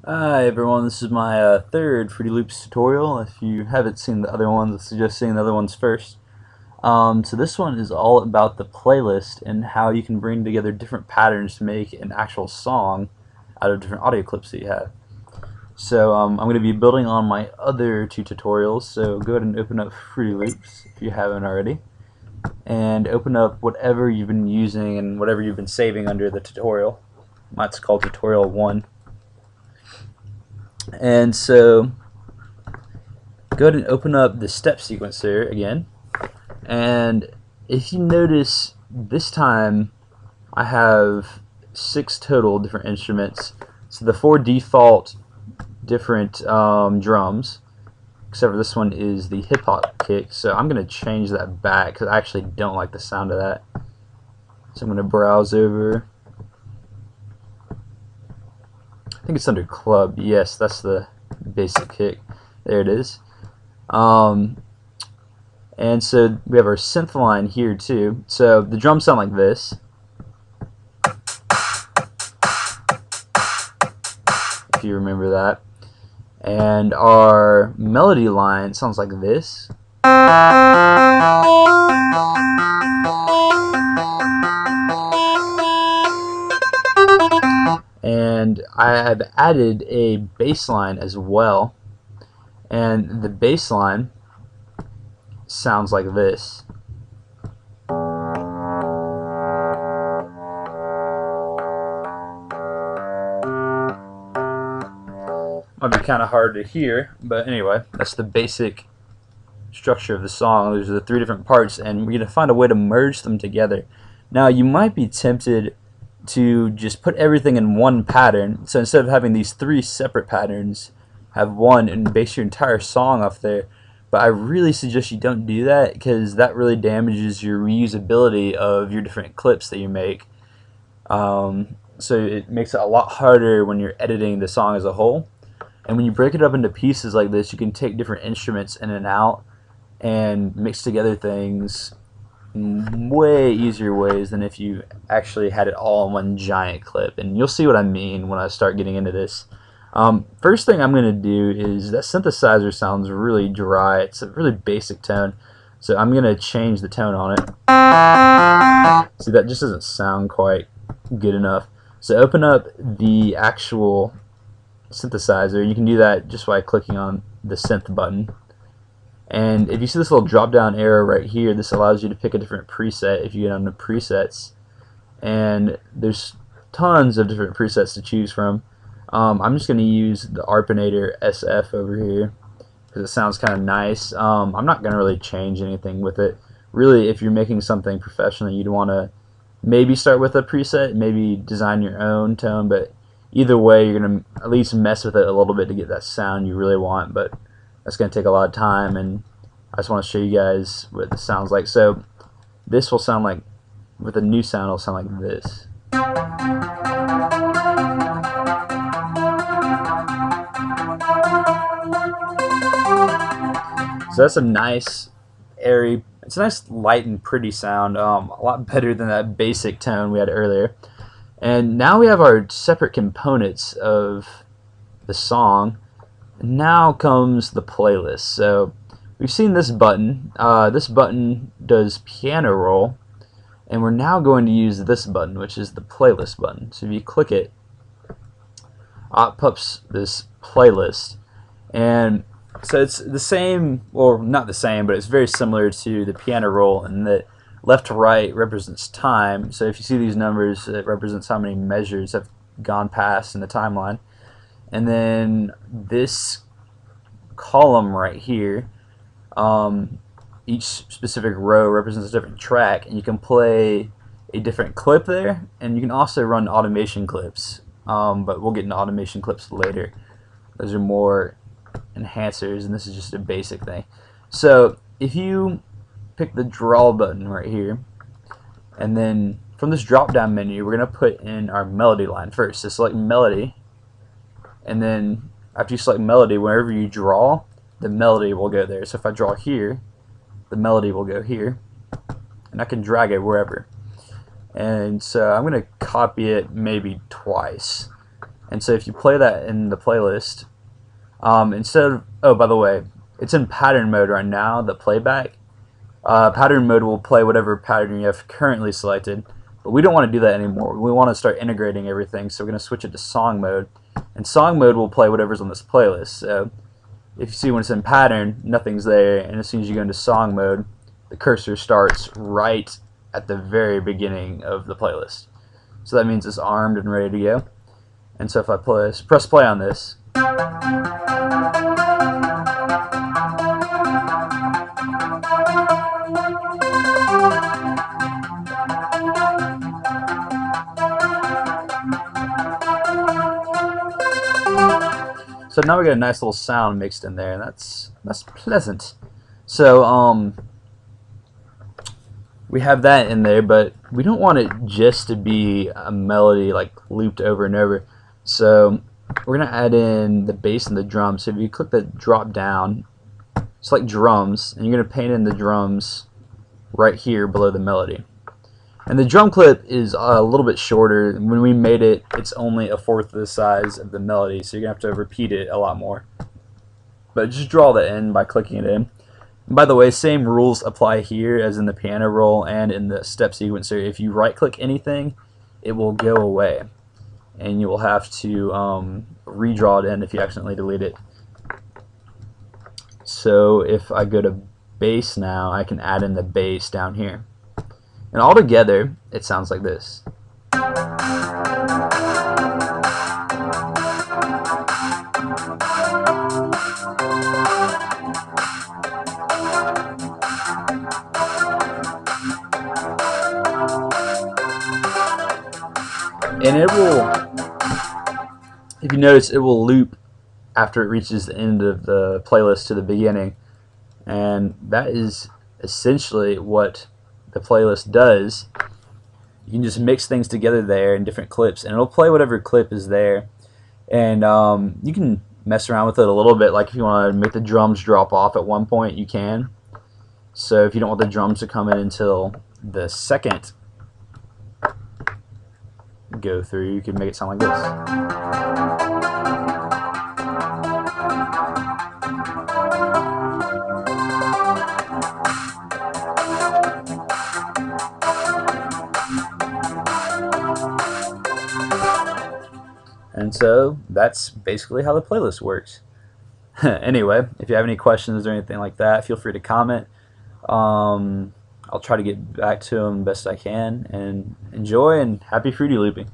Hi everyone, this is my third Fruity Loops tutorial. If you haven't seen the other ones, I suggest seeing the other ones first. So this one is all about the playlist and how you can bring together different patterns to make an actual song out of different audio clips that you have. So I'm going to be building on my other two tutorials, so go ahead and open up Fruity Loops if you haven't already, and open up whatever you've been using and whatever you've been saving under the tutorial. Mine's called Tutorial 1. And so go ahead and open up the step sequencer again, and if you notice this time I have 6 total different instruments. So the 4 default different drums, except for this one is the hip hop kick, so I'm going to change that back because I actually don't like the sound of that. So I'm going to browse over. I think it's under club. Yes, that's the basic kick. There it is. And so we have our synth line here too. So the drums sound like this. If you remember that. And our melody line sounds like this. And I have added a bass line as well. And the bass line sounds like this. Might be kind of hard to hear, but anyway, that's the basic structure of the song. There's the 3 different parts, and we're going to find a way to merge them together. Now, you might be tempted to just put everything in one pattern, so instead of having these 3 separate patterns, have one and base your entire song off there. But I really suggest you don't do that, because that really damages your reusability of your different clips that you make. So it makes it a lot harder when you're editing the song as a whole. And when you break it up into pieces like this, you can take different instruments in and out and mix together things in way easier ways than if you actually had it all in one giant clip. And you'll see what I mean when I start getting into this. First thing I'm going to do is that synthesizer sounds really dry. It's a really basic tone. So I'm going to change the tone on it. See, that just doesn't sound quite good enough. So open up the actual synthesizer. You can do that just by clicking on the synth button. And if you see this little drop down arrow right here, this allows you to pick a different preset if you get on the presets. And there's tons of different presets to choose from. I'm just going to use the Arpinator SF over here because it sounds kind of nice. I'm not going to really change anything with it. Really, if you're making something professional, you'd want to maybe start with a preset, maybe design your own tone, but either way, you're going to at least mess with it a little bit to get that sound you really want, but that's going to take a lot of time, and I just want to show you guys what it sounds like. So this will sound like, with a new sound, it'll sound like this. So that's a nice, airy, it's a nice light and pretty sound, a lot better than that basic tone we had earlier. And now we have our separate components of the song. Now comes the playlist. So we've seen this button. This button does piano roll, and we're now going to use this button, which is the playlist button. So if you click it, it pops this playlist. And so it's the same, or not the same, but it's very similar to the piano roll in that left to right represents time. So if you see these numbers, it represents how many measures have gone past in the timeline. And then this column right here, each specific row represents a different track, and you can play a different clip there, and you can also run automation clips, but we'll get into automation clips later. Those are more enhancers, and this is just a basic thing. So if you pick the draw button right here, and then from this drop down menu we're going to put in our melody line first. So select melody, and then after you select melody, wherever you draw, the melody will go there. So if I draw here, the melody will go here, and I can drag it wherever. And so I'm going to copy it maybe twice. And so if you play that in the playlist, instead of, oh, by the way, it's in pattern mode right now, the playback. Pattern mode will play whatever pattern you have currently selected, but we don't want to do that anymore. We want to start integrating everything, so we're going to switch it to song mode. And song mode will play whatever's on this playlist. So if you see when it's in pattern, nothing's there, and as soon as you go into song mode, the cursor starts right at the very beginning of the playlist. So that means it's armed and ready to go. And so if I press play on this, so now we got a nice little sound mixed in there, and that's pleasant. So we have that in there, but we don't want it just to be a melody like looped over and over. So we're gonna add in the bass and the drums. So if you click the drop down, select drums, and you're gonna paint in the drums right here below the melody. And the drum clip is a little bit shorter. When we made it, it's only 1/4 of the size of the melody, so you're gonna have to repeat it a lot more. But just draw that in by clicking it in. And by the way, same rules apply here as in the piano roll and in the step sequencer. If you right click anything, it will go away, and you will have to redraw it in if you accidentally delete it. So if I go to bass now, I can add in the bass down here. And all together, it sounds like this. And it will, if you notice, it will loop after it reaches the end of the playlist to the beginning. And that is essentially what the playlist does. You can just mix things together there in different clips, and it'll play whatever clip is there. And you can mess around with it a little bit, like if you want to make the drums drop off at one point, you can. So if you don't want the drums to come in until the second go through, you can make it sound like this. And so that's basically how the playlist works. Anyway, if you have any questions or anything like that, feel free to comment. I'll try to get back to them best I can. And enjoy, and happy Fruity Looping.